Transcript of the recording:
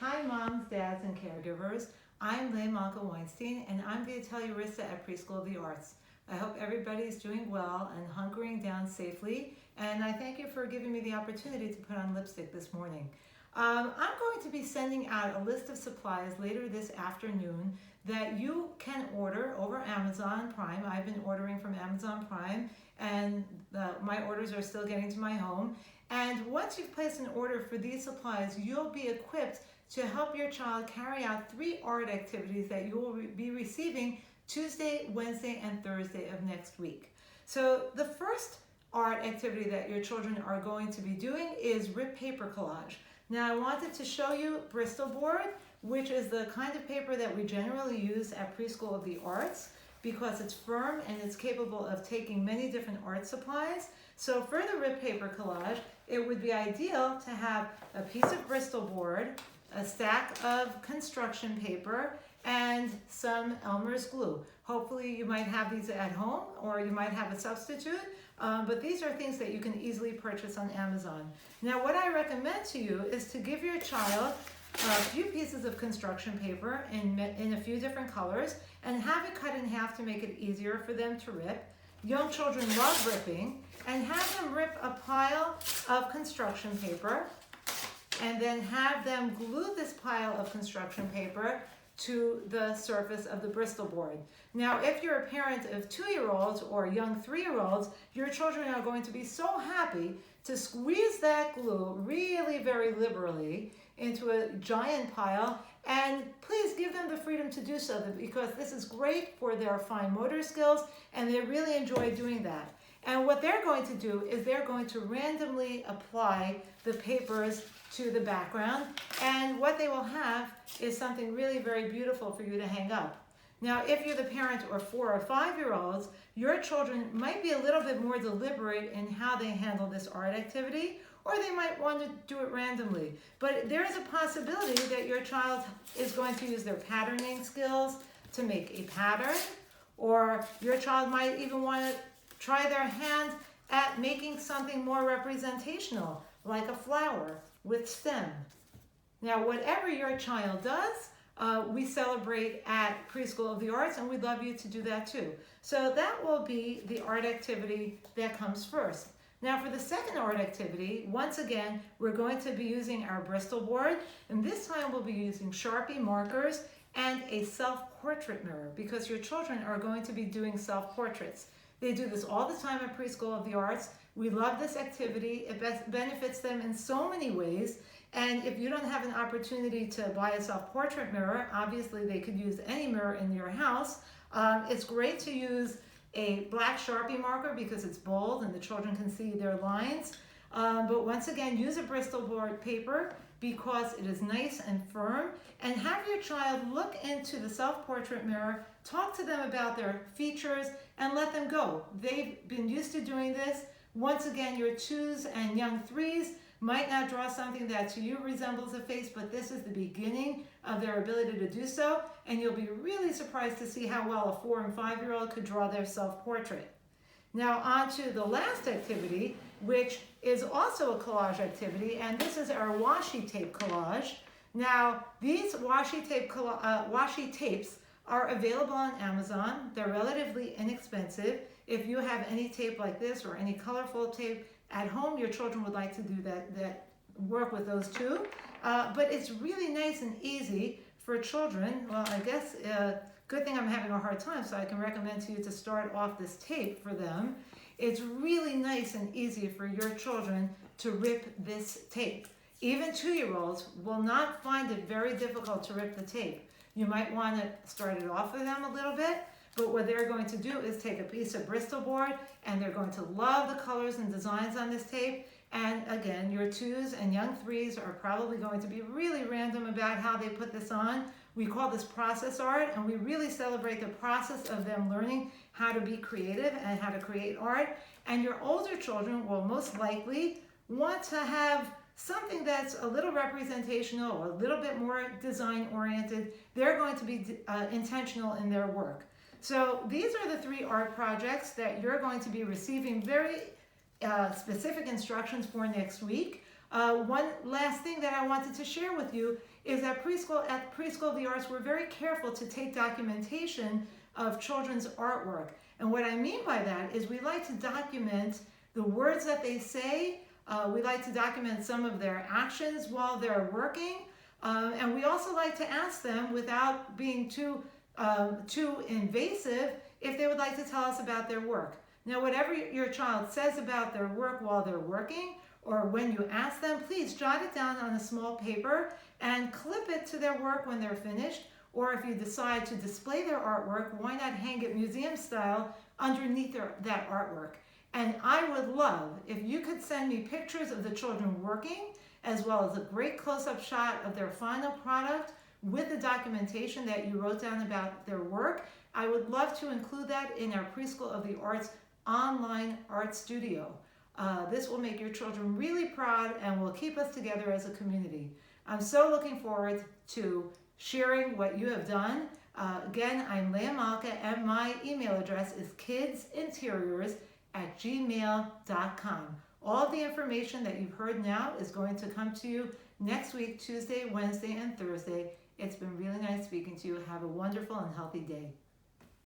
Hi moms, dads, and caregivers. I'm Leigh Malka Weinstein and I'm the Italiarista at Preschool of the Arts. I hope everybody's doing well and hunkering down safely, and I thank you for giving me the opportunity to put on lipstick this morning. I'm going to be sending out a list of supplies later this afternoon that you can order over Amazon Prime. I've been ordering from Amazon Prime, and my orders are still getting to my home. And once you've placed an order for these supplies, you'll be equipped to help your child carry out 3 art activities that you will be receiving Tuesday, Wednesday, and Thursday of next week. So the first art activity that your children are going to be doing is rip paper collage. Now I wanted to show you Bristol board, which is the kind of paper that we generally use at Preschool of the Arts because it's firm and it's capable of taking many different art supplies. So for the rip paper collage, it would be ideal to have a piece of Bristol board, a stack of construction paper, and some Elmer's glue. Hopefully you might have these at home or you might have a substitute, but these are things that you can easily purchase on Amazon. Now what I recommend to you is to give your child a few pieces of construction paper in a few different colors and have it cut in half to make it easier for them to rip. Young children love ripping, and have them rip a pile of construction paper and then have them glue this pile of construction paper to the surface of the Bristol board. Now, if you're a parent of 2-year-olds or young 3-year-olds, your children are going to be so happy to squeeze that glue really very liberally into a giant pile, and please give them the freedom to do so because this is great for their fine motor skills and they really enjoy doing that. And what they're going to do is they're going to randomly apply the papers to the background, and what they will have is something really very beautiful for you to hang up. Now, if you're the parent or 4 or 5-year-olds, your children might be a little bit more deliberate in how they handle this art activity, or they might want to do it randomly. But there is a possibility that your child is going to use their patterning skills to make a pattern, or your child might even want to try their hand at making something more representational, like a flower with stem. Now, whatever your child does, we celebrate at Preschool of the Arts, and we'd love you to do that too. So that will be the art activity that comes first. Now for the second art activity, once again, we're going to be using our Bristol board, and this time we'll be using Sharpie markers and a self-portrait mirror because your children are going to be doing self-portraits. They do this all the time at Preschool of the Arts. We love this activity. It benefits them in so many ways. And if you don't have an opportunity to buy a self-portrait mirror, obviously they could use any mirror in your house. It's great to use a black Sharpie marker because it's bold and the children can see their lines. But once again, use a Bristol board paper because it is nice and firm, and have your child look into the self-portrait mirror, talk to them about their features, and let them go. They've been used to doing this. Once again, your 2s and young 3s might not draw something that to you resembles a face, but this is the beginning of their ability to do so, and you'll be really surprised to see how well a 4 and 5-year-old could draw their self-portrait. Now on to the last activity, which is also a collage activity, and this is our washi tape collage. Now these washi tapes are available on Amazon. They're relatively inexpensive. If you have any tape like this or any colorful tape at home, your children would like to do that work with those too. But it's really nice and easy for children. Well, I guess good thing I'm having a hard time, so I can recommend to you to start off this tape for them. It's really nice and easy for your children to rip this tape. Even 2-year-olds will not find it very difficult to rip the tape. You might want to start it off with them a little bit, but what they're going to do is take a piece of Bristol board, and they're going to love the colors and designs on this tape. And again, your 2s and young 3s are probably going to be really random about how they put this on. We call this process art, and we really celebrate the process of them learning how to be creative and how to create art. And your older children will most likely want to have something that's a little representational or a little bit more design oriented. They're going to be intentional in their work. So these are the 3 art projects that you're going to be receiving very specific instructions for next week. One last thing that I wanted to share with you is that at Preschool of the Arts, we're very careful to take documentation of children's artwork. And what I mean by that is we like to document the words that they say. We like to document some of their actions while they're working. And we also like to ask them, without being too invasive, if they would like to tell us about their work. Now, whatever your child says about their work while they're working, or when you ask them, please jot it down on a small paper and clip it to their work when they're finished. Or if you decide to display their artwork, why not hang it museum style underneath that artwork? And I would love if you could send me pictures of the children working, as well as a great close-up shot of their final product with the documentation that you wrote down about their work. I would love to include that in our Preschool of the Arts online art studio. This will make your children really proud and will keep us together as a community. I'm so looking forward to sharing what you have done. Again, I'm Leah Malka, and my email address is kidsinteriors@gmail.com. All of the information that you've heard now is going to come to you next week, Tuesday, Wednesday, and Thursday. It's been really nice speaking to you. Have a wonderful and healthy day.